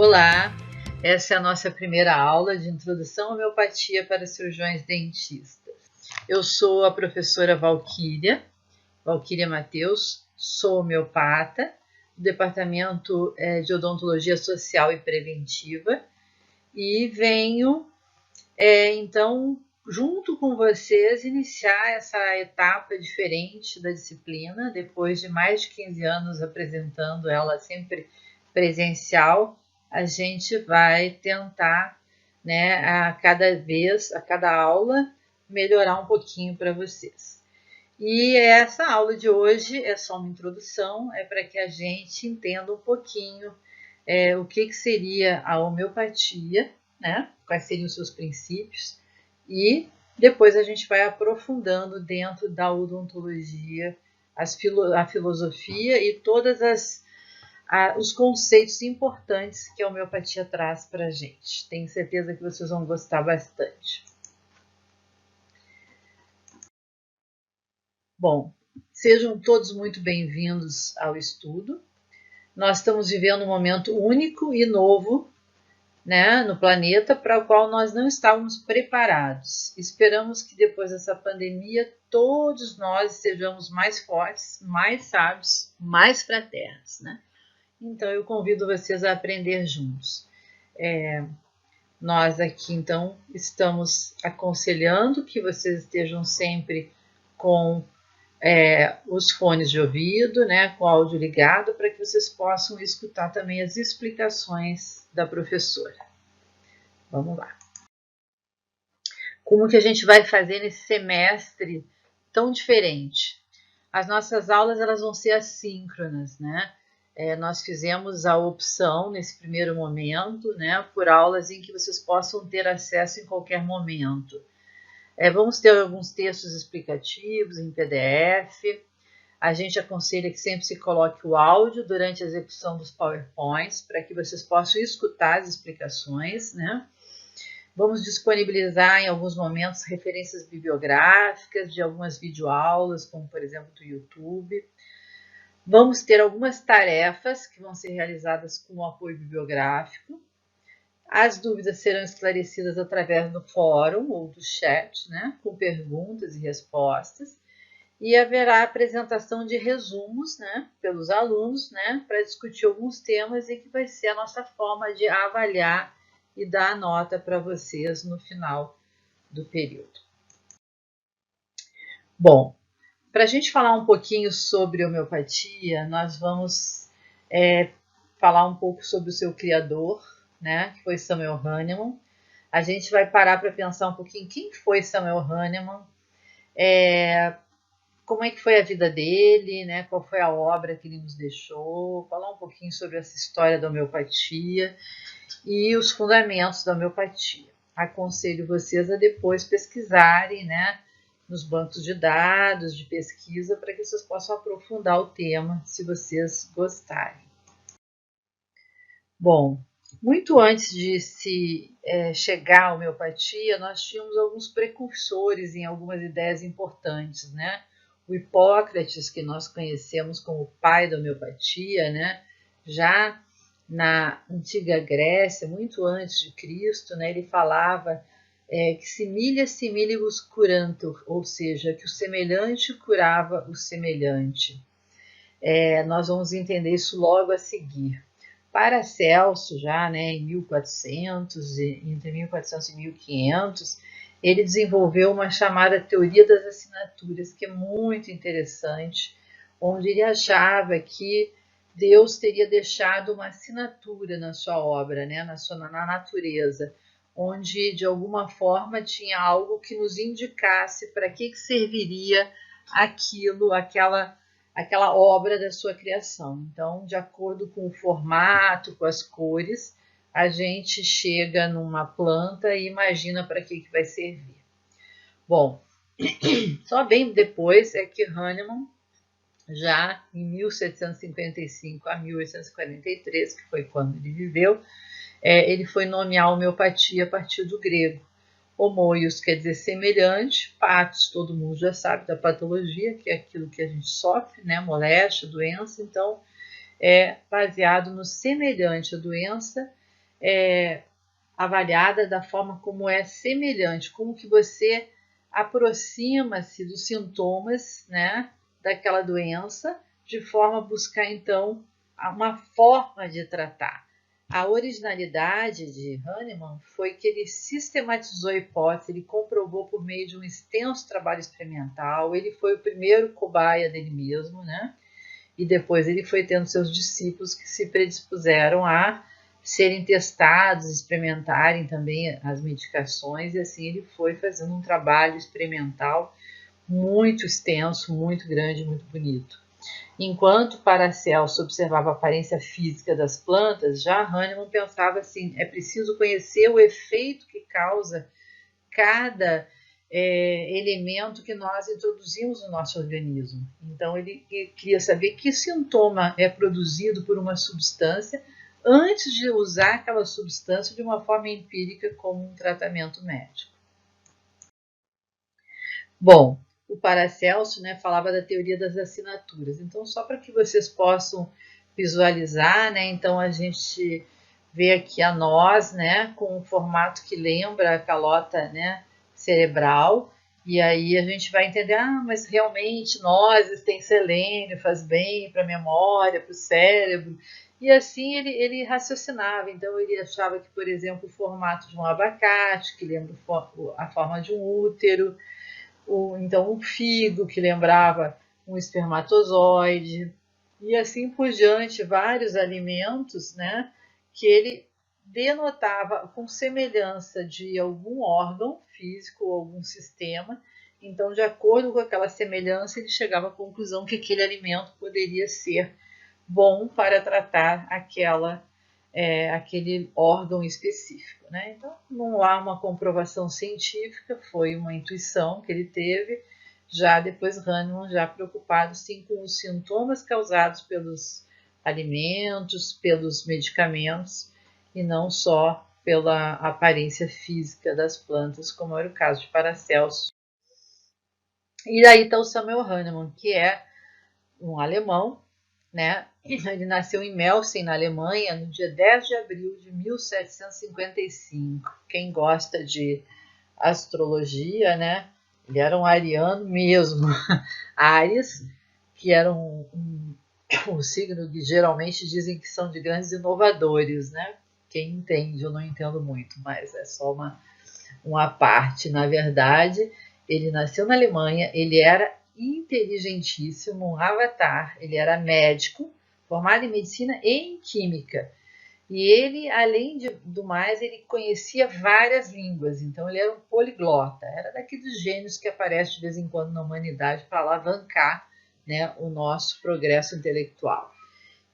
Olá, essa é a nossa primeira aula de Introdução à Homeopatia para Cirurgiões Dentistas. Eu sou a professora Valquíria Matheus, sou homeopata do Departamento de Odontologia Social e Preventiva e venho, então, junto com vocês, iniciar essa etapa diferente da disciplina, depois de mais de 15 anos apresentando ela sempre presencial. A gente vai tentar, a cada aula, melhorar um pouquinho para vocês. E essa aula de hoje é só uma introdução, é para que a gente entenda um pouquinho o que seria a homeopatia, quais seriam os seus princípios, e depois a gente vai aprofundando dentro da odontologia a filosofia e todas os conceitos importantes que a homeopatia traz para a gente. Tenho certeza que vocês vão gostar bastante. Bom, sejam todos muito bem-vindos ao estudo. Nós estamos vivendo um momento único e novo, no planeta, para o qual nós não estávamos preparados. Esperamos que depois dessa pandemia todos nós sejamos mais fortes, mais sábios, mais fraternos, Então, eu convido vocês a aprender juntos. Nós aqui, então, estamos aconselhando que vocês estejam sempre com os fones de ouvido, com o áudio ligado, para que vocês possam escutar também as explicações da professora. Vamos lá. Como que a gente vai fazer nesse semestre tão diferente? As nossas aulas elas vão ser assíncronas, nós fizemos a opção nesse primeiro momento, por aulas em que vocês possam ter acesso em qualquer momento. Vamos ter alguns textos explicativos em PDF. A gente aconselha que sempre se coloque o áudio durante a execução dos PowerPoints, para que vocês possam escutar as explicações, Vamos disponibilizar em alguns momentos referências bibliográficas de algumas videoaulas, como por exemplo do YouTube. Vamos ter algumas tarefas que vão ser realizadas com apoio bibliográfico. As dúvidas serão esclarecidas através do fórum ou do chat, com perguntas e respostas. E haverá apresentação de resumos, pelos alunos, para discutir alguns temas e que vai ser a nossa forma de avaliar e dar a nota para vocês no final do período. Bom, para a gente falar um pouquinho sobre homeopatia, nós vamos falar um pouco sobre o seu criador, que foi Samuel Hahnemann. A gente vai parar para pensar um pouquinho quem foi Samuel Hahnemann, como é que foi a vida dele, qual foi a obra que ele nos deixou, falar um pouquinho sobre essa história da homeopatia e os fundamentos da homeopatia. Aconselho vocês a depois pesquisarem, nos bancos de dados, de pesquisa, para que vocês possam aprofundar o tema, se vocês gostarem. Bom, muito antes de se chegar à homeopatia, nós tínhamos alguns precursores em algumas ideias importantes, O Hipócrates, que nós conhecemos como o pai da homeopatia, já na antiga Grécia, muito antes de Cristo, ele falava que similia similibus curantur, ou seja, que o semelhante curava o semelhante. Nós vamos entender isso logo a seguir. Paracelso, já em 1400, entre 1400 e 1500, ele desenvolveu uma chamada teoria das assinaturas, que é muito interessante, onde ele achava que Deus teria deixado uma assinatura na sua obra, na natureza, onde de alguma forma tinha algo que nos indicasse para que serviria aquela obra da sua criação. Então, de acordo com o formato, com as cores, a gente chega numa planta e imagina para que vai servir. Bom, só bem depois é que Hahnemann, já em 1755 a 1843, que foi quando ele viveu, ele foi nomear a homeopatia a partir do grego. Homoios quer dizer semelhante, patos, todo mundo já sabe da patologia, que é aquilo que a gente sofre, moléstia, doença, então é baseado no semelhante à doença, avaliada da forma como é semelhante, como que você aproxima-se dos sintomas, né, daquela doença, de forma a buscar, então, uma forma de tratar. A originalidade de Hahnemann foi que ele sistematizou a hipótese, ele comprovou por meio de um extenso trabalho experimental, ele foi o primeiro cobaia dele mesmo, né? E depois ele foi tendo seus discípulos que se predispuseram a serem testados, experimentarem também as medicações, e assim ele foi fazendo um trabalho experimental muito extenso, muito grande, muito bonito. Enquanto Paracelso observava a aparência física das plantas, já Hahnemann pensava assim, é preciso conhecer o efeito que causa cada elemento que nós introduzimos no nosso organismo. Então ele queria saber que sintoma é produzido por uma substância antes de usar aquela substância de uma forma empírica como um tratamento médico. Bom, o Paracelso, né, falava da teoria das assinaturas. Então, só para que vocês possam visualizar, né, então a gente vê aqui a noz, né, com um formato que lembra a calota, né, cerebral. E aí a gente vai entender, mas realmente nozes tem selênio, faz bem para a memória, para o cérebro. E assim ele raciocinava. Então ele achava que, por exemplo, o formato de um abacate, que lembra a forma de um útero, então um figo, que lembrava um espermatozoide, e assim por diante, vários alimentos, né, que ele denotava com semelhança de algum órgão físico ou algum sistema. Então, de acordo com aquela semelhança, ele chegava à conclusão que aquele alimento poderia ser bom para tratar aquele órgão específico, né? Então, não há uma comprovação científica, foi uma intuição que ele teve. Já depois Hahnemann, já preocupado sim com os sintomas causados pelos alimentos, pelos medicamentos, e não só pela aparência física das plantas, como era o caso de Paracelso. E daí está o Samuel Hahnemann, que é um alemão, né? Ele nasceu em Melsung, na Alemanha, no dia 10 de abril de 1755. Quem gosta de astrologia, né? Ele era um ariano mesmo. Áries, que era um signo que geralmente dizem que são de grandes inovadores, né? Quem entende, eu não entendo muito, mas é só uma parte. Na verdade, ele nasceu na Alemanha, ele era inteligentíssimo, um avatar, ele era médico, formado em medicina e em química. E ele, além do mais, ele conhecia várias línguas, então ele era um poliglota, era daqueles gênios que aparecem de vez em quando na humanidade para alavancar, né, o nosso progresso intelectual.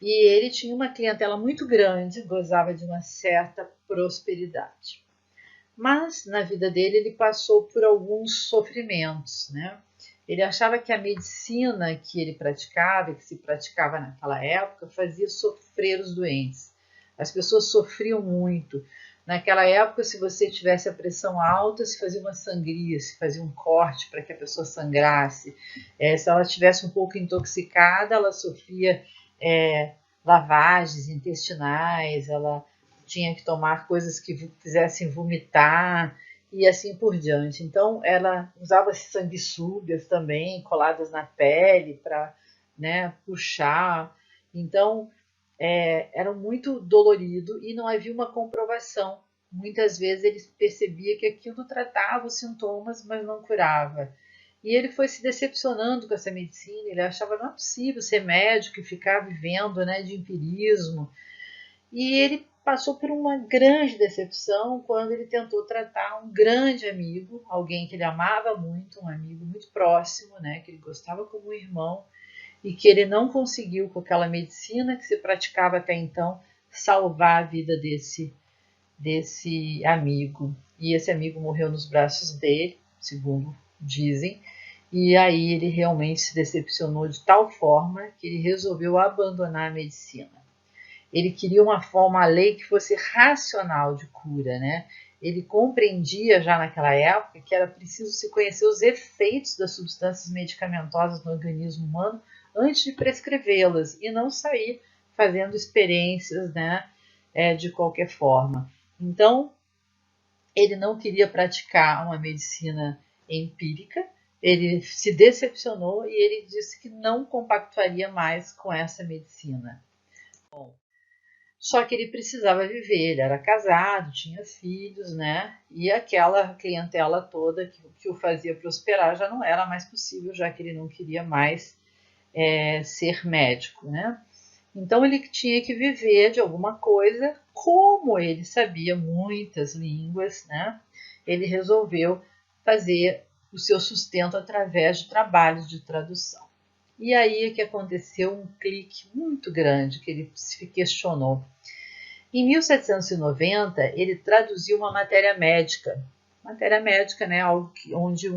E ele tinha uma clientela muito grande, gozava de uma certa prosperidade. Mas na vida dele ele passou por alguns sofrimentos, né? Ele achava que a medicina que ele praticava, que se praticava naquela época, fazia sofrer os doentes. As pessoas sofriam muito. Naquela época, se você tivesse a pressão alta, se fazia uma sangria, se fazia um corte para que a pessoa sangrasse. Se ela estivesse um pouco intoxicada, ela sofria lavagens intestinais, ela tinha que tomar coisas que fizessem vomitar e assim por diante. Então, ela usava sanguessugas também, coladas na pele para, né, puxar. Então, era muito dolorido e não havia uma comprovação. Muitas vezes ele percebia que aquilo tratava os sintomas, mas não curava. E ele foi se decepcionando com essa medicina, ele achava não é possível ser médico e ficar vivendo, né, de empirismo. E ele passou por uma grande decepção quando ele tentou tratar um grande amigo, alguém que ele amava muito, um amigo muito próximo, né, que ele gostava como um irmão, e que ele não conseguiu, com aquela medicina que se praticava até então, salvar a vida desse amigo. E esse amigo morreu nos braços dele, segundo dizem, e aí ele realmente se decepcionou de tal forma que ele resolveu abandonar a medicina. Ele queria uma lei que fosse racional de cura, né? Ele compreendia já naquela época que era preciso se conhecer os efeitos das substâncias medicamentosas no organismo humano antes de prescrevê-las e não sair fazendo experiências, né, de qualquer forma. Então, ele não queria praticar uma medicina empírica, ele se decepcionou e ele disse que não compactuaria mais com essa medicina. Bom, só que ele precisava viver, ele era casado, tinha filhos, né? E aquela clientela toda que o fazia prosperar já não era mais possível, já que ele não queria mais ser médico, né? Então ele tinha que viver de alguma coisa, como ele sabia muitas línguas, né? Ele resolveu fazer o seu sustento através de trabalhos de tradução. E aí é que aconteceu um clique muito grande, que ele se questionou. Em 1790, ele traduziu uma matéria médica, né, algo onde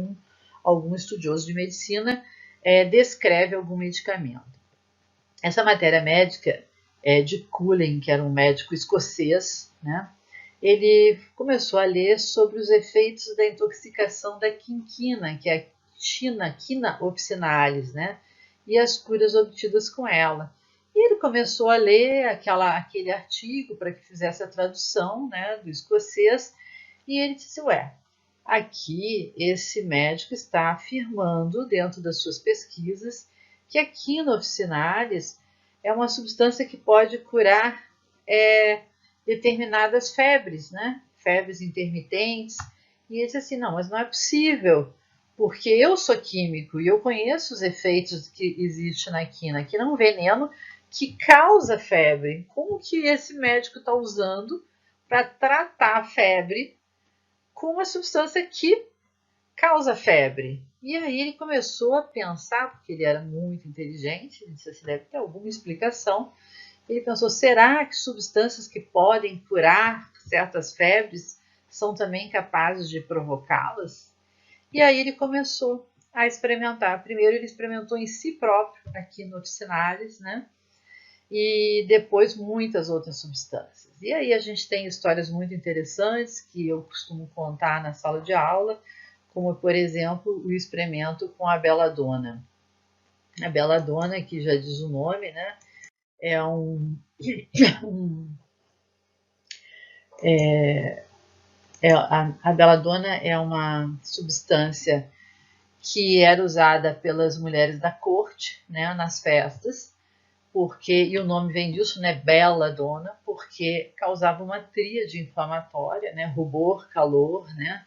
algum estudioso de medicina descreve algum medicamento. Essa matéria médica de Cullen, que era um médico escocês, né, ele começou a ler sobre os efeitos da intoxicação da quinquina, que é a quina officinalis, né, e as curas obtidas com ela. E ele começou a ler aquele artigo para que fizesse a tradução, né, do escocês, e ele disse, aqui esse médico está afirmando, dentro das suas pesquisas, que a quina officinalis é uma substância que pode curar determinadas febres, né? Febres intermitentes. E ele disse assim, não, mas não é possível, porque eu sou químico e eu conheço os efeitos que existe na quina, que é um veneno que causa febre. Como que esse médico está usando para tratar a febre com uma substância que causa febre? E aí ele começou a pensar, porque ele era muito inteligente, ele disse assim, deve ter alguma explicação. Ele pensou, será que substâncias que podem curar certas febres são também capazes de provocá-las? E aí ele começou a experimentar. Primeiro ele experimentou em si próprio, aqui no officinalis, né? E depois muitas outras substâncias. E aí a gente tem histórias muito interessantes que eu costumo contar na sala de aula, como, por exemplo, o experimento com a beladona. A beladona, que já diz o nome, né, a beladona é uma substância que era usada pelas mulheres da corte, né, nas festas, e o nome vem disso, né, belladonna, porque causava uma tríade inflamatória, né, rubor, calor, né,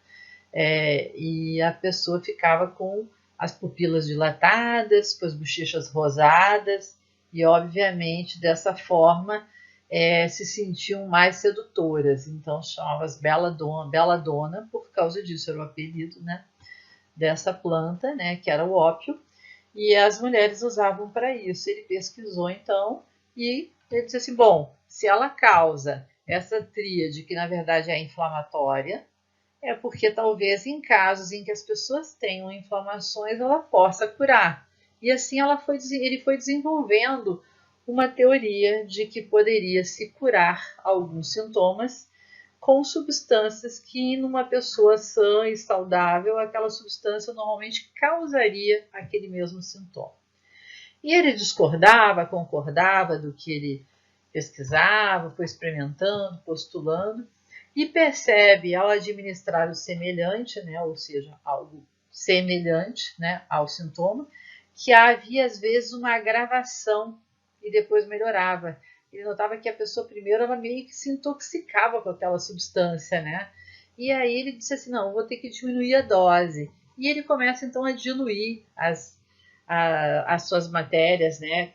e a pessoa ficava com as pupilas dilatadas, com as bochechas rosadas, e obviamente dessa forma se sentiam mais sedutoras. Então chamavam-as belladonna por causa disso, era o apelido, né, dessa planta, né, que era o ópio, e as mulheres usavam para isso. Ele pesquisou então e ele disse assim, bom, se ela causa essa tríade, que na verdade é inflamatória, é porque talvez em casos em que as pessoas tenham inflamações, ela possa curar. E assim ele foi desenvolvendo uma teoria de que poderia se curar alguns sintomas com substâncias que numa pessoa sã e saudável, aquela substância normalmente causaria aquele mesmo sintoma. E ele discordava, concordava do que ele pesquisava, foi experimentando, postulando, e percebe ao administrar o semelhante, né, ou seja, algo semelhante, né, ao sintoma, que havia às vezes uma agravação e depois melhorava. Ele notava que a pessoa primeiro ela meio que se intoxicava com aquela substância, né? E aí ele disse assim, não, vou ter que diminuir a dose. E ele começa então a diluir as suas matérias, né,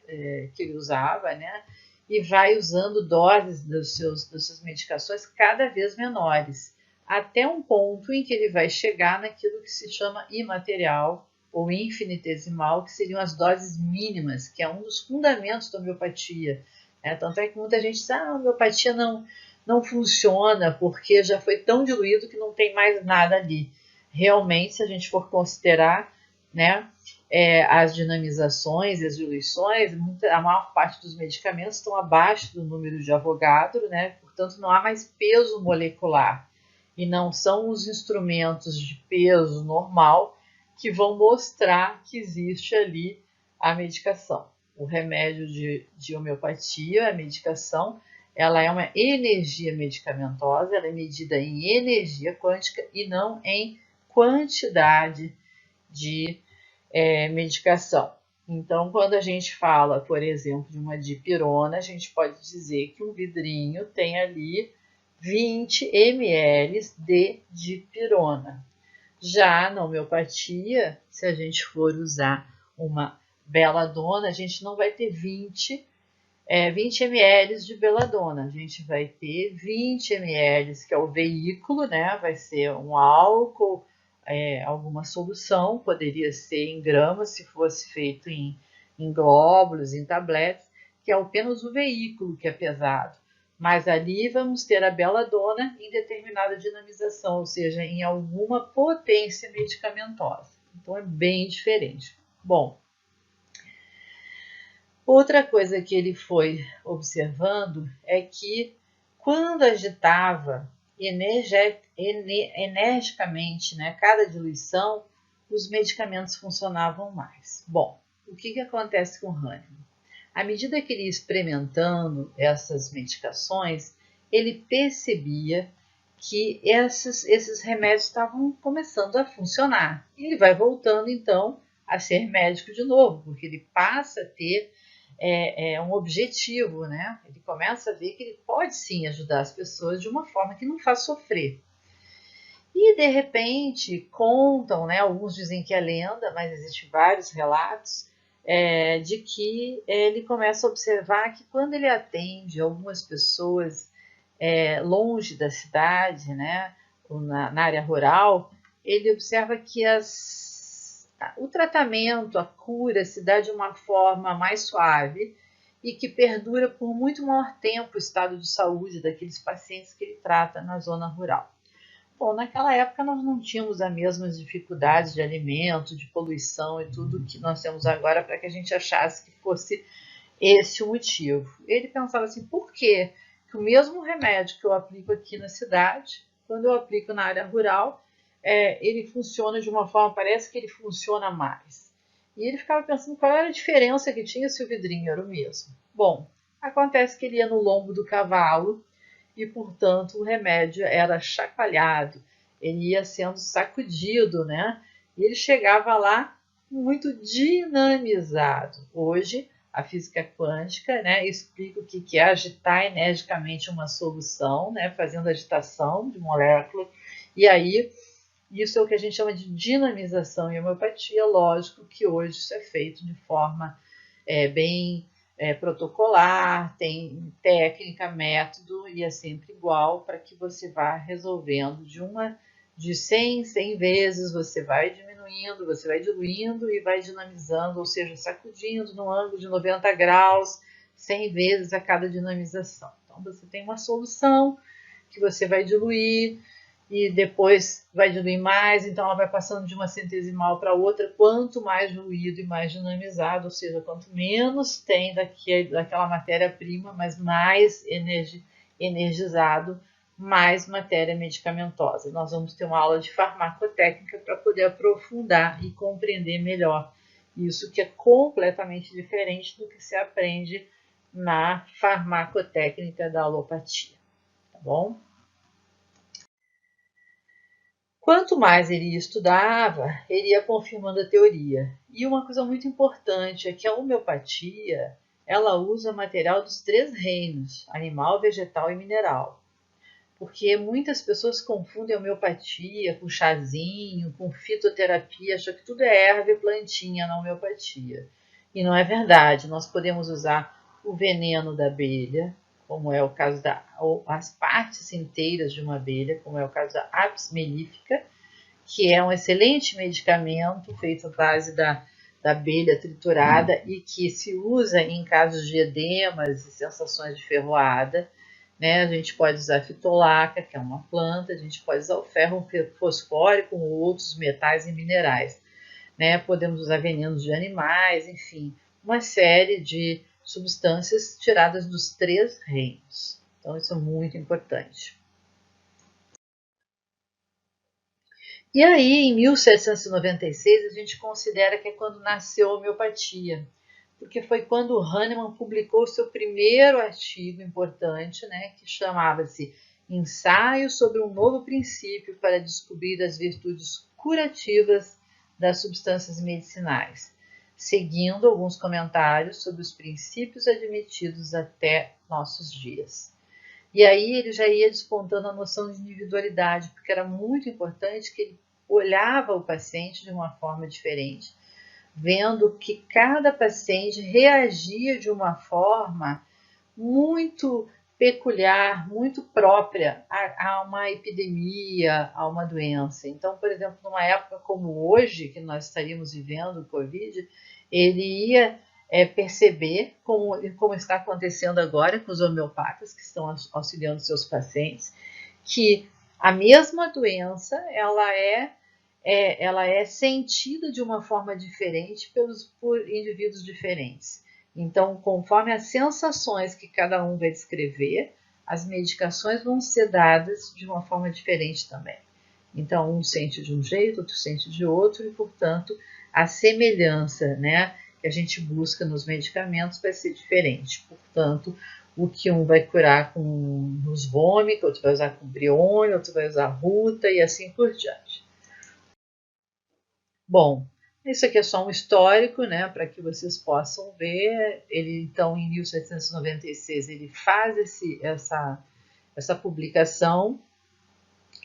que ele usava, né? E vai usando doses das suas medicações cada vez menores, até um ponto em que ele vai chegar naquilo que se chama imaterial ou infinitesimal, que seriam as doses mínimas, que é um dos fundamentos da homeopatia. Tanto é que muita gente diz, a homeopatia não funciona porque já foi tão diluído que não tem mais nada ali. Realmente, se a gente for considerar, né, as dinamizações e as diluições, a maior parte dos medicamentos estão abaixo do número de Avogadro, né? Portanto, não há mais peso molecular. E não são os instrumentos de peso normal que vão mostrar que existe ali a medicação. O remédio de homeopatia, a medicação, ela é uma energia medicamentosa, ela é medida em energia quântica e não em quantidade de medicação. Então, quando a gente fala, por exemplo, de uma dipirona, a gente pode dizer que um vidrinho tem ali 20 ml de dipirona. Já na homeopatia, se a gente for usar uma beladona, a gente não vai ter 20 ml de beladona. A gente vai ter 20 ml, que é o veículo, né? Vai ser um álcool, alguma solução, poderia ser em gramas, se fosse feito em glóbulos, em tabletes, que é apenas o veículo que é pesado. Mas ali vamos ter a beladona em determinada dinamização, ou seja, em alguma potência medicamentosa. Então é bem diferente. Bom, outra coisa que ele foi observando é que quando agitava energicamente, né, cada diluição, os medicamentos funcionavam mais. Bom, o que acontece com o Hahnemann? À medida que ele ia experimentando essas medicações, ele percebia que esses remédios estavam começando a funcionar. E ele vai voltando, então, a ser médico de novo, porque ele passa a ter um objetivo, né? Ele começa a ver que ele pode sim ajudar as pessoas de uma forma que não faz sofrer. E de repente contam, né? Alguns dizem que é lenda, mas existem vários relatos de que ele começa a observar que quando ele atende algumas pessoas longe da cidade, né? Ou na área rural, ele observa que o tratamento, a cura se dá de uma forma mais suave e que perdura por muito maior tempo o estado de saúde daqueles pacientes que ele trata na zona rural. Bom, naquela época nós não tínhamos as mesmas dificuldades de alimento, de poluição e tudo que nós temos agora para que a gente achasse que fosse esse o motivo. Ele pensava assim, por que o mesmo remédio que eu aplico aqui na cidade, quando eu aplico na área rural, ele funciona de uma forma, parece que ele funciona mais. E ele ficava pensando qual era a diferença que tinha se o vidrinho era o mesmo. Bom, acontece que ele ia no lombo do cavalo e, portanto, o remédio era chacoalhado, ele ia sendo sacudido, né? E ele chegava lá muito dinamizado. Hoje, a física quântica, né, explica o que é agitar energicamente uma solução, né, fazendo agitação de molécula, e aí isso é o que a gente chama de dinamização em homeopatia. Lógico que hoje isso é feito de forma bem protocolar, tem técnica, método, e é sempre igual para que você vá resolvendo de 100 em 100 vezes, você vai diminuindo, você vai diluindo e vai dinamizando, ou seja, sacudindo no ângulo de 90 graus, 100 vezes a cada dinamização. Então, você tem uma solução que você vai diluir, e depois vai diluir mais, então ela vai passando de uma centesimal para outra, quanto mais diluído e mais dinamizado, ou seja, quanto menos tem daquela matéria-prima, mas mais energizado, mais matéria medicamentosa. Nós vamos ter uma aula de farmacotécnica para poder aprofundar e compreender melhor isso, que é completamente diferente do que se aprende na farmacotécnica da alopatia, tá bom? Quanto mais ele estudava, ele ia confirmando a teoria. E uma coisa muito importante é que a homeopatia, ela usa material dos 3 reinos, animal, vegetal e mineral. Porque muitas pessoas confundem homeopatia com chazinho, com fitoterapia, acham que tudo é erva e plantinha na homeopatia. E não é verdade, nós podemos usar o veneno da abelha, como é o caso as partes inteiras de uma abelha, como é o caso da Apis mellifera, que é um excelente medicamento feito à base da abelha triturada e que se usa em casos de edemas e sensações de ferroada. Né? A gente pode usar a fitolaca, que é uma planta, a gente pode usar o ferro fosfórico ou outros metais e minerais. Né? Podemos usar venenos de animais, enfim, uma série de substâncias tiradas dos 3 reinos. Então, isso é muito importante. E aí, em 1796, a gente considera que é quando nasceu a homeopatia, porque foi quando o Hahnemann publicou o seu primeiro artigo importante, né, que chamava-se Ensaio sobre um novo princípio para descobrir as virtudes curativas das substâncias medicinais, seguindo alguns comentários sobre os princípios admitidos até nossos dias. E aí ele já ia despontando a noção de individualidade, porque era muito importante que ele olhava o paciente de uma forma diferente, vendo que cada paciente reagia de uma forma muito peculiar, muito própria a uma epidemia, a uma doença. Então, por exemplo, numa época como hoje, que nós estaríamos vivendo o Covid, ele ia perceber, como está acontecendo agora com os homeopatas que estão auxiliando seus pacientes, que a mesma doença ela é sentida de uma forma diferente por indivíduos diferentes. Então, conforme as sensações que cada um vai descrever, as medicações vão ser dadas de uma forma diferente também. Então, um sente de um jeito, outro sente de outro, e, portanto, a semelhança, né, que a gente busca nos medicamentos vai ser diferente. Portanto, o que um vai curar com Rusvomic, outro vai usar com Brione, outro vai usar Ruta e assim por diante. Bom, isso aqui é só um histórico, né, para que vocês possam ver. Ele, então, em 1796, ele faz essa publicação.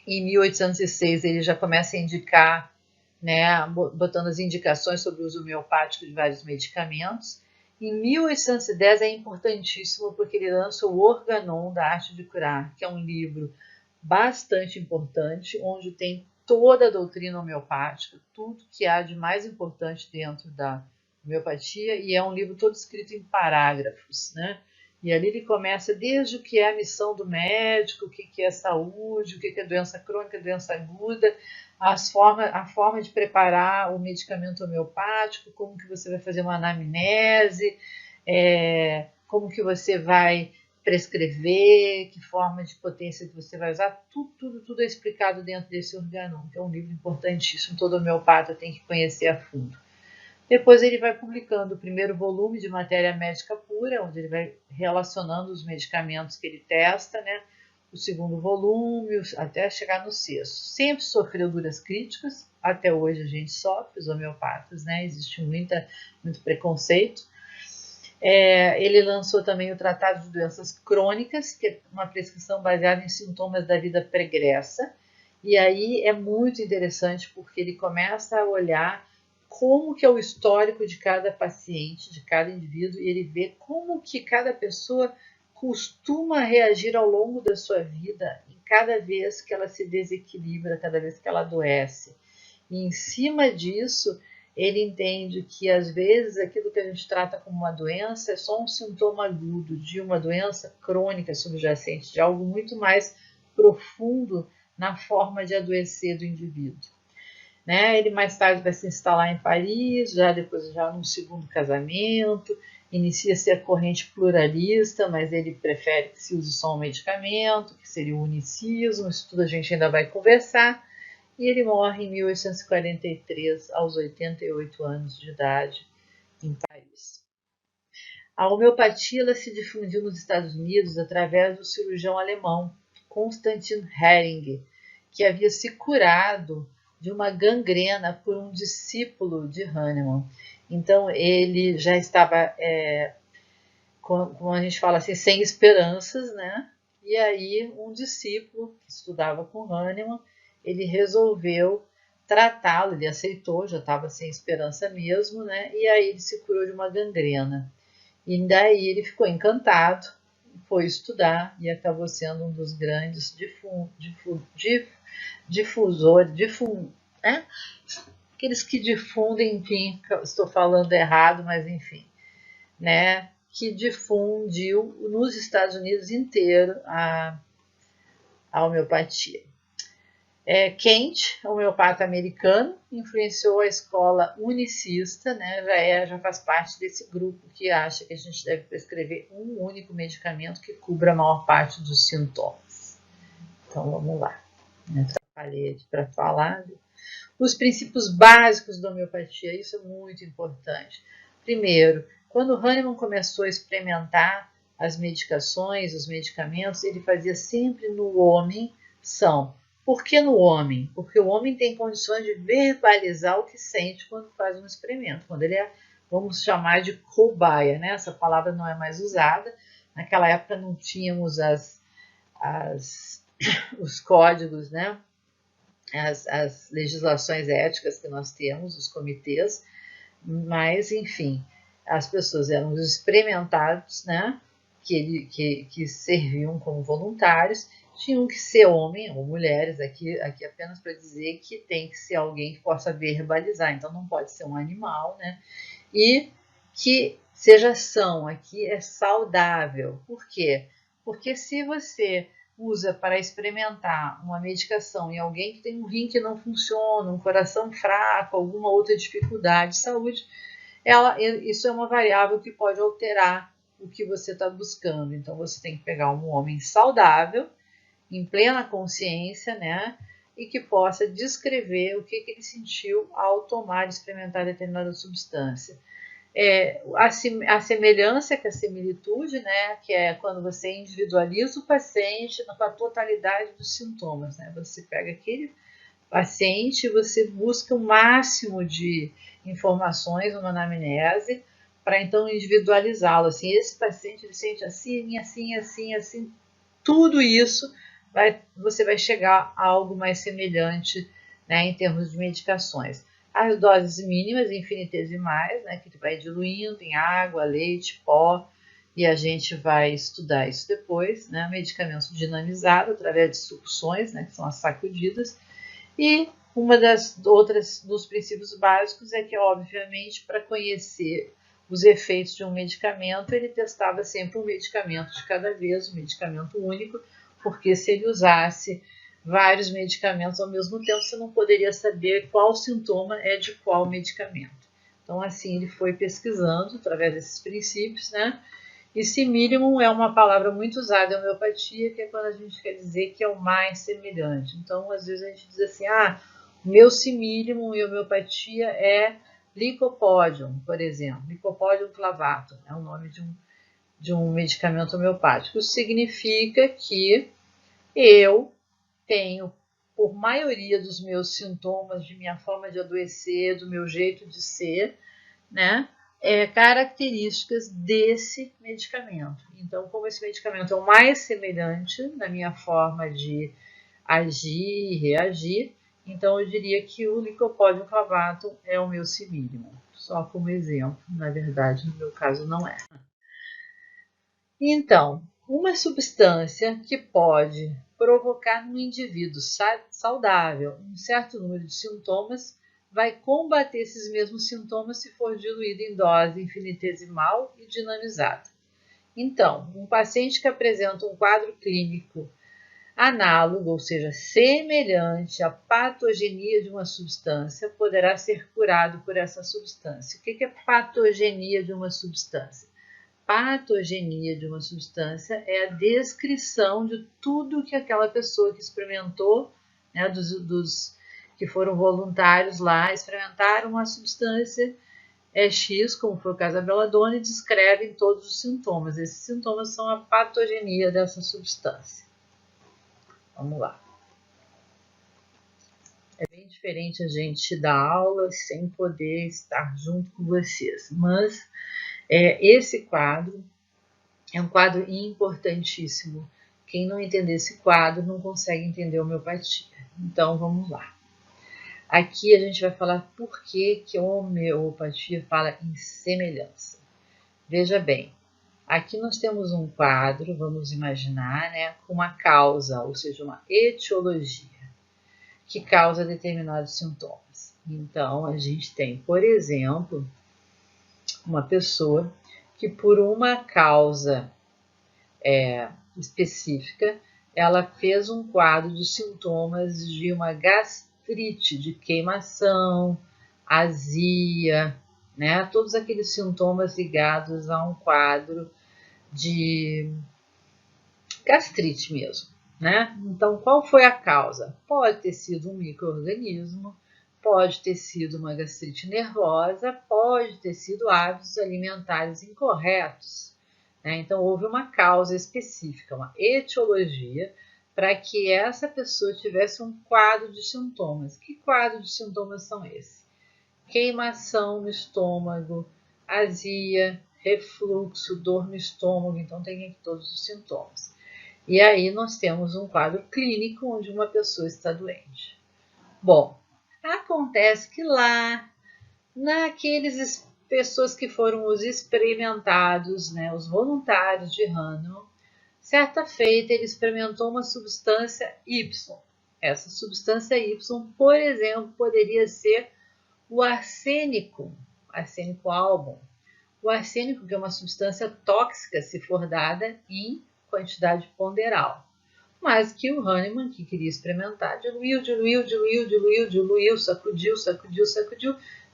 Em 1806, ele já começa a indicar, né, botando as indicações sobre o uso homeopático de vários medicamentos. Em 1810 é importantíssimo porque ele lança o Organon da Arte de Curar, que é um livro bastante importante, onde tem toda a doutrina homeopática, tudo que há de mais importante dentro da homeopatia, e é um livro todo escrito em parágrafos, né? E ali ele começa desde o que é a missão do médico, o que é saúde, o que é doença crônica, doença aguda, a forma de preparar o medicamento homeopático, como que você vai fazer uma anamnese, como que você vai prescrever, que forma de potência que você vai usar, tudo é explicado dentro desse Organon, que é um livro importantíssimo, todo homeopata tem que conhecer a fundo. Depois ele vai publicando o primeiro volume de matéria médica pura, onde ele vai relacionando os medicamentos que ele testa, né? O segundo volume, até chegar no sexto. Sempre sofreu duras críticas, até hoje a gente sofre, os homeopatas, né? Existe muito preconceito. Ele lançou também o Tratado de Doenças Crônicas, que é uma prescrição baseada em sintomas da vida pregressa. E aí é muito interessante porque ele começa a olhar como que é o histórico de cada paciente, de cada indivíduo, e ele vê como que cada pessoa costuma reagir ao longo da sua vida, em cada vez que ela se desequilibra, cada vez que ela adoece. E em cima disso, ele entende que às vezes aquilo que a gente trata como uma doença é só um sintoma agudo de uma doença crônica subjacente, de algo muito mais profundo na forma de adoecer do indivíduo. Né? Ele mais tarde vai se instalar em Paris, já num segundo casamento, inicia-se a corrente pluralista, mas ele prefere que se use só um medicamento, que seria o unicismo, isso tudo a gente ainda vai conversar. E ele morre em 1843, aos 88 anos de idade, em Paris. A homeopatia ela se difundiu nos Estados Unidos através do cirurgião alemão Constantin Hering, que havia se curado de uma gangrena por um discípulo de Hahnemann. Então ele já estava, como a gente fala assim, sem esperanças, né? E aí um discípulo que estudava com Hahnemann, ele resolveu tratá-lo, ele aceitou, já estava sem esperança mesmo, né? E aí ele se curou de uma gangrena. E daí ele ficou encantado, foi estudar e acabou sendo um dos grandes difusores, né? Aqueles que difundem, enfim, estou falando errado, mas enfim, né? Que difundiu nos Estados Unidos inteiro a homeopatia. Kent, homeopata americano, influenciou a escola unicista, né? Já faz parte desse grupo que acha que a gente deve prescrever um único medicamento que cubra a maior parte dos sintomas. Então vamos lá. Atrapalhei aqui para falar. Os princípios básicos da homeopatia, isso é muito importante. Primeiro, Quando Hahnemann começou a experimentar as medicações, os medicamentos, ele fazia sempre no homem são. Por que no homem? Porque o homem tem condições de verbalizar o que sente quando faz um experimento, quando ele é, vamos chamar de cobaia, né? Essa palavra não é mais usada. Naquela época não tínhamos os códigos, né? As legislações éticas que nós temos, os comitês, mas, enfim, as pessoas eram os experimentados, né? Que serviam como voluntários, tinham que ser homem ou mulheres, aqui apenas para dizer que tem que ser alguém que possa verbalizar, então não pode ser um animal, né? E que seja são, aqui é saudável. Por quê? Porque se você usa para experimentar uma medicação em alguém que tem um rim que não funciona, um coração fraco, alguma outra dificuldade de saúde, isso é uma variável que pode alterar o que você está buscando. Então você tem que pegar um homem saudável, em plena consciência, né? E que possa descrever o que ele sentiu ao tomar e experimentar determinada substância. A semelhança, que é a similitude, né, que é quando você individualiza o paciente com a totalidade dos sintomas, né? Você pega aquele paciente e você busca o máximo de informações numa anamnese para então individualizá-lo. Assim, esse paciente ele sente assim, assim, assim, assim, tudo isso você vai chegar a algo mais semelhante, né, em termos de medicações. As doses mínimas infinitesimais, né, que vai diluindo em água, leite, pó, e a gente vai estudar isso depois, né, medicamento dinamizado através de sucções, né, que são as sacudidas, e uma das outras dos princípios básicos é que, obviamente, para conhecer os efeitos de um medicamento, ele testava sempre um medicamento de cada vez, um medicamento único, porque se ele usasse vários medicamentos ao mesmo tempo, você não poderia saber qual sintoma é de qual medicamento. Então, assim, ele foi pesquisando através desses princípios, né? E simillimum é uma palavra muito usada em homeopatia, que é quando a gente quer dizer que é o mais semelhante. Então, às vezes a gente diz assim, o meu simillimum em homeopatia é Lycopodium, por exemplo. Lycopodium clavatum é o nome de um medicamento homeopático. Isso significa que eu tenho, por maioria dos meus sintomas, de minha forma de adoecer, do meu jeito de ser, né, características desse medicamento. Então, como esse medicamento é o mais semelhante na minha forma de agir e reagir, então eu diria que o Lycopodium clavatum é o meu simillimum. Só como exemplo, na verdade, no meu caso não é. Então, uma substância que pode provocar no indivíduo saudável um certo número de sintomas vai combater esses mesmos sintomas se for diluído em dose infinitesimal e dinamizada. Então, um paciente que apresenta um quadro clínico análogo, ou seja, semelhante à patogenia de uma substância, poderá ser curado por essa substância. O que é patogenia de uma substância? Patogenia de uma substância é a descrição de tudo que aquela pessoa que experimentou, né, dos que foram voluntários lá, experimentaram uma substância X, como foi o caso da beladona, e descrevem todos os sintomas. Esses sintomas são a patogenia dessa substância. Vamos lá. É bem diferente a gente dar aula sem poder estar junto com vocês, mas esse quadro é um quadro importantíssimo. Quem não entender esse quadro não consegue entender a homeopatia. Então, vamos lá. Aqui a gente vai falar por que a homeopatia fala em semelhança. Veja bem, aqui nós temos um quadro, vamos imaginar, né, com uma causa, ou seja, uma etiologia, que causa determinados sintomas. Então, a gente tem, por exemplo, uma pessoa que por uma causa específica, ela fez um quadro de sintomas de uma gastrite, de queimação, azia, né? Todos aqueles sintomas ligados a um quadro de gastrite mesmo, né? Então, qual foi a causa? Pode ter sido um micro-organismo, pode ter sido uma gastrite nervosa, pode ter sido hábitos alimentares incorretos, né? Então, houve uma causa específica, uma etiologia, para que essa pessoa tivesse um quadro de sintomas. Que quadro de sintomas são esses? Queimação no estômago, azia, refluxo, dor no estômago, então tem aqui todos os sintomas. E aí nós temos um quadro clínico onde uma pessoa está doente. Bom, acontece que lá, naqueles pessoas que foram os experimentados, né, os voluntários de Hahnemann, certa feita ele experimentou uma substância Y. Essa substância Y, por exemplo, poderia ser o arsênico album. O arsênico, que é uma substância tóxica se for dada em quantidade ponderal, mas que o Hahnemann, que queria experimentar, diluiu, sacudiu,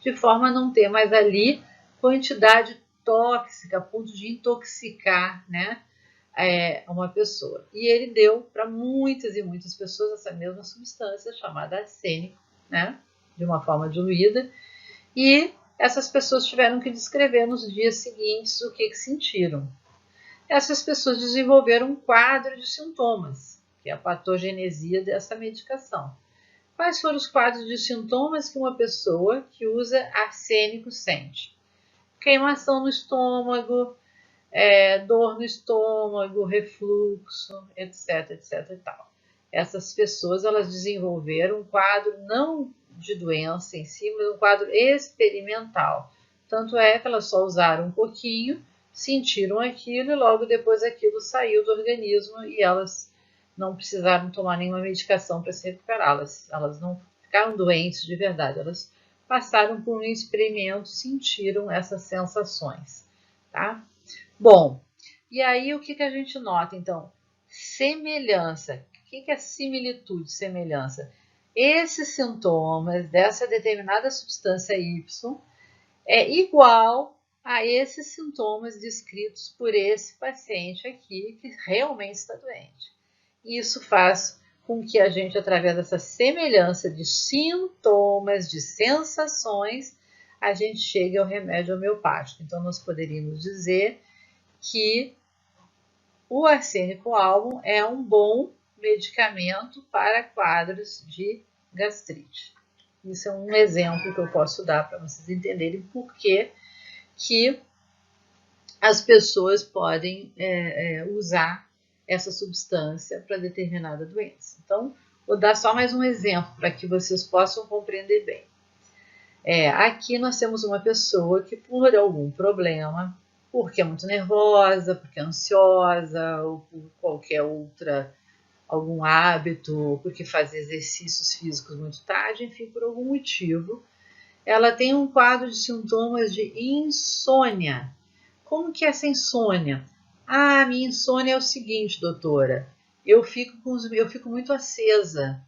de forma a não ter mais ali quantidade tóxica, a ponto de intoxicar, né, uma pessoa. E ele deu para muitas e muitas pessoas essa mesma substância chamada arsênico, né, de uma forma diluída, e essas pessoas tiveram que descrever nos dias seguintes o que sentiram. Essas pessoas desenvolveram um quadro de sintomas, que é a patogenesia dessa medicação. Quais foram os quadros de sintomas que uma pessoa que usa arsênico sente? Queimação no estômago, dor no estômago, refluxo, etc, etc e tal. Essas pessoas, elas desenvolveram um quadro não de doença em si, mas um quadro experimental. Tanto é que elas só usaram um pouquinho, sentiram aquilo e logo depois aquilo saiu do organismo e elas não precisaram tomar nenhuma medicação para se recuperar. Elas não ficaram doentes de verdade, elas passaram por um experimento, sentiram essas sensações, tá? Bom, e aí o que a gente nota, então? Semelhança. O que é similitude, semelhança? Esses sintomas dessa determinada substância Y é igual a esses sintomas descritos por esse paciente aqui que realmente está doente. Isso faz com que a gente, através dessa semelhança de sintomas, de sensações, a gente chegue ao remédio homeopático. Então, nós poderíamos dizer que o arsênico album é um bom medicamento para quadros de gastrite. Isso é um exemplo que eu posso dar para vocês entenderem por que as pessoas podem usar essa substância para determinada doença. Então, vou dar só mais um exemplo para que vocês possam compreender bem. Aqui nós temos uma pessoa que, por algum problema, porque é muito nervosa, porque é ansiosa, ou por qualquer algum hábito, ou porque faz exercícios físicos muito tarde, enfim, por algum motivo, ela tem um quadro de sintomas de insônia. Como que é essa insônia? Ah, minha insônia é o seguinte, doutora, eu fico muito acesa.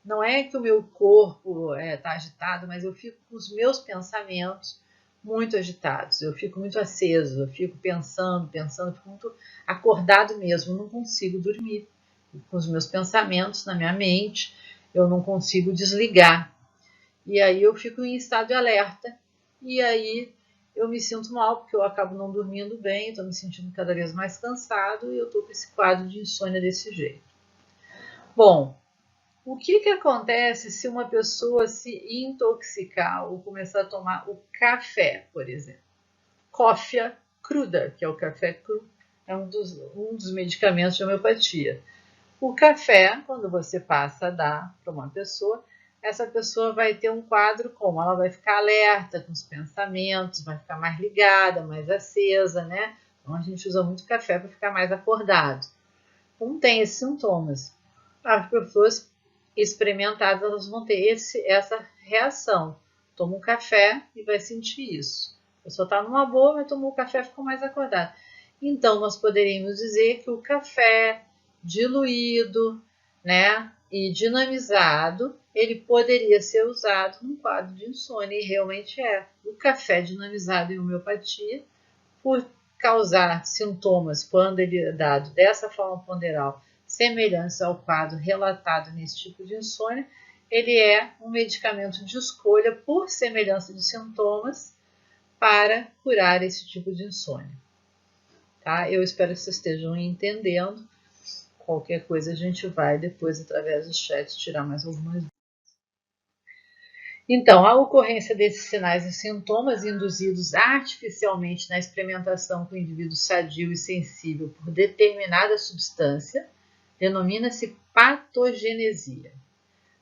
Não é que o meu corpo está agitado, mas eu fico com os meus pensamentos muito agitados. Eu fico muito aceso, eu fico pensando, fico muito acordado mesmo, não consigo dormir. Com os meus pensamentos na minha mente, eu não consigo desligar. E aí eu fico em estado de alerta. E aí eu me sinto mal, porque eu acabo não dormindo bem, estou me sentindo cada vez mais cansado e eu estou com esse quadro de insônia desse jeito. Bom, o que acontece se uma pessoa se intoxicar ou começar a tomar o café, por exemplo? Cófia cruda, que é o café cru, é um dos medicamentos de homeopatia. O café, quando você passa a dar para uma pessoa, essa pessoa vai ter um quadro como? Ela vai ficar alerta com os pensamentos, vai ficar mais ligada, mais acesa, né? Então a gente usa muito café para ficar mais acordado. Então tem esses sintomas. As pessoas experimentadas, elas vão ter essa reação. Toma um café e vai sentir isso. A pessoa está numa boa, mas tomou o café e ficou mais acordada. Então, nós poderíamos dizer que o café diluído, né, e dinamizado, ele poderia ser usado num quadro de insônia, e realmente é. O café dinamizado em homeopatia, por causar sintomas quando ele é dado dessa forma ponderal, semelhantes ao quadro relatado nesse tipo de insônia, ele é um medicamento de escolha por semelhança de sintomas para curar esse tipo de insônia. Tá? Eu espero que vocês estejam entendendo. Qualquer coisa a gente vai depois, através do chat, tirar mais algumas dúvidas. Então, a ocorrência desses sinais e sintomas induzidos artificialmente na experimentação com o indivíduo sadio e sensível por determinada substância denomina-se patogenesia.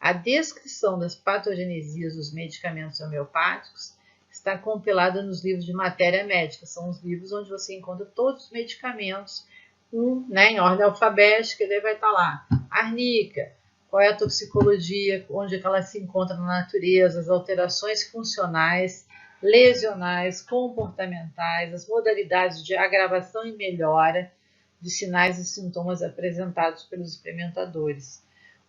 A descrição das patogenesias dos medicamentos homeopáticos está compilada nos livros de matéria médica. São os livros onde você encontra todos os medicamentos, em ordem alfabética, ele vai estar lá. Arnica, qual é a toxicologia, onde ela se encontra na natureza, as alterações funcionais, lesionais, comportamentais, as modalidades de agravação e melhora de sinais e sintomas apresentados pelos experimentadores.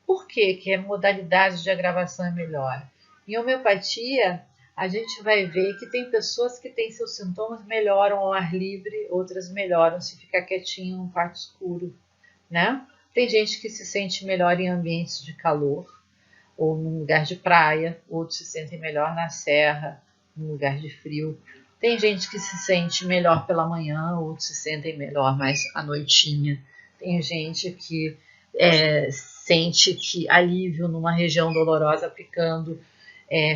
Por que é modalidade de agravação e melhora? Em homeopatia, a gente vai ver que tem pessoas que têm seus sintomas melhoram ao ar livre, outras melhoram se ficar quietinho num quarto escuro, né? Tem gente que se sente melhor em ambientes de calor, ou num lugar de praia, outros se sentem melhor na serra, num lugar de frio. Tem gente que se sente melhor pela manhã, outros se sentem melhor mais à noitinha. Tem gente que sente que alívio numa região dolorosa aplicando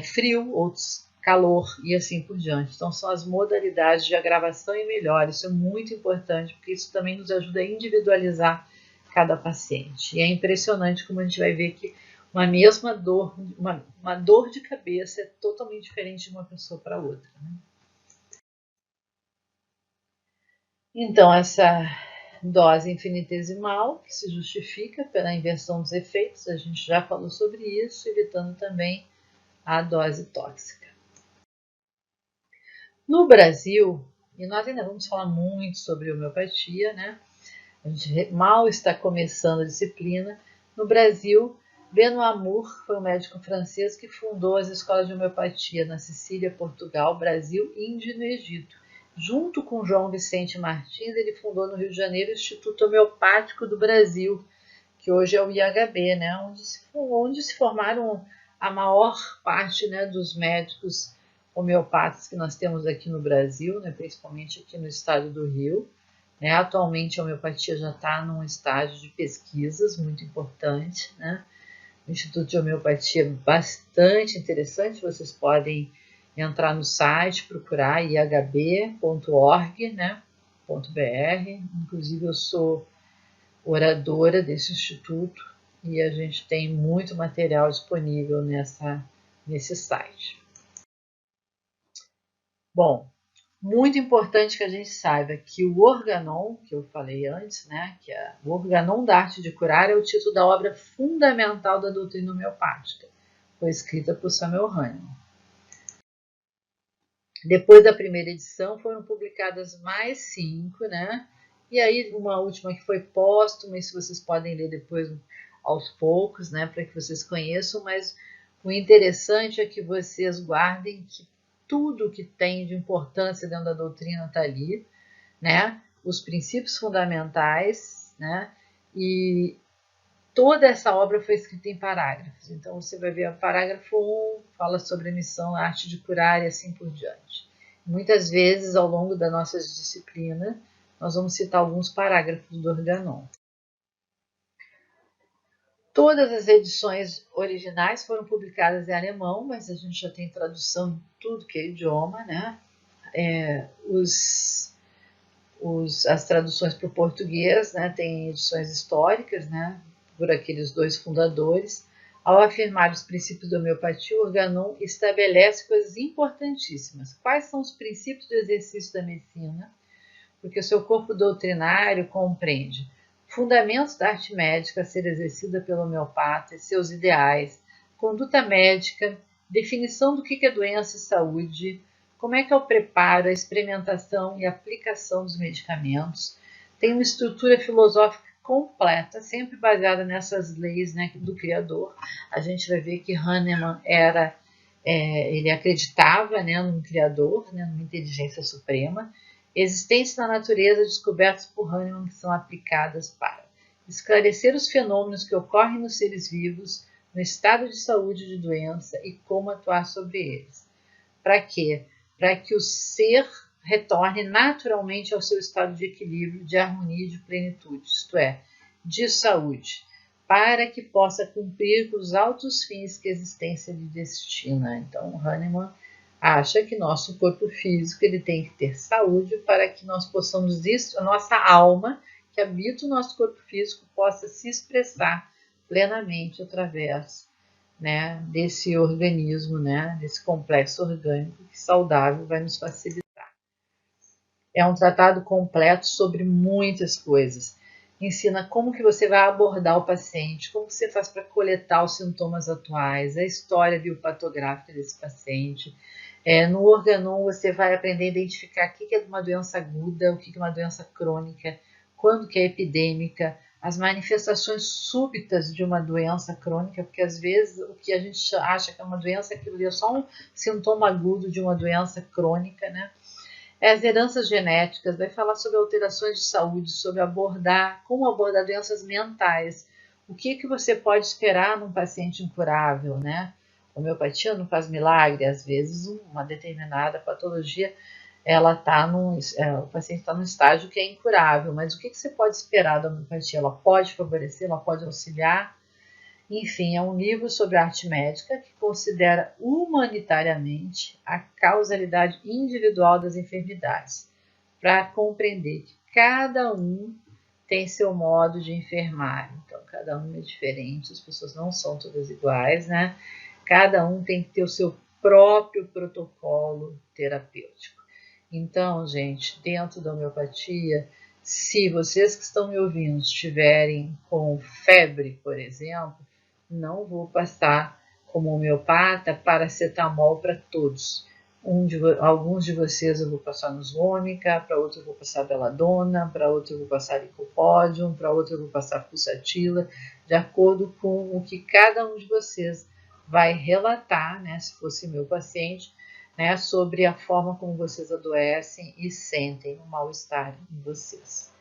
frio, outros calor e assim por diante. Então são as modalidades de agravação e melhora. Isso é muito importante porque isso também nos ajuda a individualizar cada paciente. E é impressionante como a gente vai ver que uma mesma dor, uma dor de cabeça é totalmente diferente de uma pessoa para outra. Né? Então, essa dose infinitesimal, que se justifica pela inversão dos efeitos, a gente já falou sobre isso, evitando também a dose tóxica. No Brasil, e nós ainda vamos falar muito sobre homeopatia, né? A gente mal está começando a disciplina. No Brasil, Benoît Amour foi um médico francês que fundou as escolas de homeopatia na Sicília, Portugal, Brasil, Índia e no Egito. Junto com João Vicente Martins, ele fundou no Rio de Janeiro o Instituto Homeopático do Brasil, que hoje é o IHB, né, onde se formaram a maior parte, né, dos médicos homeopatas que nós temos aqui no Brasil, né, principalmente aqui no estado do Rio. Né? Atualmente a homeopatia já está num estágio de pesquisas muito importante. Né? O Instituto de Homeopatia é bastante interessante, vocês podem entrar no site, procurar ihb.org, né, .br. Inclusive eu sou oradora desse instituto e a gente tem muito material disponível nesse site. Bom, muito importante que a gente saiba que o Organon, que eu falei antes, né, que é o Organon da Arte de Curar, é o título da obra fundamental da doutrina homeopática. Foi escrita por Samuel Hahnemann. Depois da primeira edição foram publicadas mais 5, né? E aí uma última que foi póstuma, isso vocês podem ler depois aos poucos, né, para que vocês conheçam, mas o interessante é que vocês guardem que tudo que tem de importância dentro da doutrina está ali, né? Os princípios fundamentais, né? E toda essa obra foi escrita em parágrafos. Então você vai ver o parágrafo 1, fala sobre a missão, a arte de curar e assim por diante. Muitas vezes, ao longo da nossa disciplina, nós vamos citar alguns parágrafos do Organon. Todas as edições originais foram publicadas em alemão, mas a gente já tem tradução em tudo que é idioma, né? As traduções para o português, né? Tem edições históricas, né? Por aqueles dois fundadores. Ao afirmar os princípios da homeopatia, o Organon estabelece coisas importantíssimas. Quais são os princípios do exercício da medicina? Porque o seu corpo doutrinário compreende fundamentos da arte médica a ser exercida pelo homeopata e seus ideais, conduta médica, definição do que é doença e saúde, como é que é o preparo, a experimentação e aplicação dos medicamentos. Tem uma estrutura filosófica completa, sempre baseada nessas leis, né, do Criador. A gente vai ver que Hahnemann ele acreditava, né, num Criador, né, numa inteligência suprema, existentes na natureza descobertas por Hahnemann que são aplicadas para esclarecer os fenômenos que ocorrem nos seres vivos, no estado de saúde de doença e como atuar sobre eles. Para quê? Para que o ser retorne naturalmente ao seu estado de equilíbrio, de harmonia e de plenitude, isto é, de saúde, para que possa cumprir com os altos fins que a existência lhe destina. Então, Hahnemann acha que nosso corpo físico ele tem que ter saúde para que nós possamos, a nossa alma, que habita o nosso corpo físico, possa se expressar plenamente através, né, desse organismo, né, desse complexo orgânico que saudável vai nos facilitar. É um tratado completo sobre muitas coisas. Ensina como que você vai abordar o paciente, como você faz para coletar os sintomas atuais, a história biopatográfica desse paciente. No Organon você vai aprender a identificar o que é uma doença aguda, o que é uma doença crônica, quando que é epidêmica, as manifestações súbitas de uma doença crônica, porque às vezes o que a gente acha que é uma doença, aquilo é só um sintoma agudo de uma doença crônica, né? As heranças genéticas, vai falar sobre alterações de saúde, sobre como abordar doenças mentais. O que você pode esperar num paciente incurável, né? A homeopatia não faz milagre, às vezes uma determinada patologia, o paciente está num estágio que é incurável, mas o que você pode esperar da homeopatia? Ela pode favorecer, ela pode auxiliar. Enfim, é um livro sobre arte médica que considera humanitariamente a causalidade individual das enfermidades, para compreender que cada um tem seu modo de enfermar. Então, cada um é diferente, as pessoas não são todas iguais, né? Cada um tem que ter o seu próprio protocolo terapêutico. Então, gente, dentro da homeopatia, se vocês que estão me ouvindo estiverem com febre, por exemplo, não vou passar como homeopata paracetamol para todos. Alguns de vocês eu vou passar Nusômica, para outros eu vou passar Beladona, para outros eu vou passar Licopodium, para outros eu vou passar Pulsatila, de acordo com o que cada um de vocês vai relatar, né, se fosse meu paciente, né, sobre a forma como vocês adoecem e sentem o mal-estar em vocês.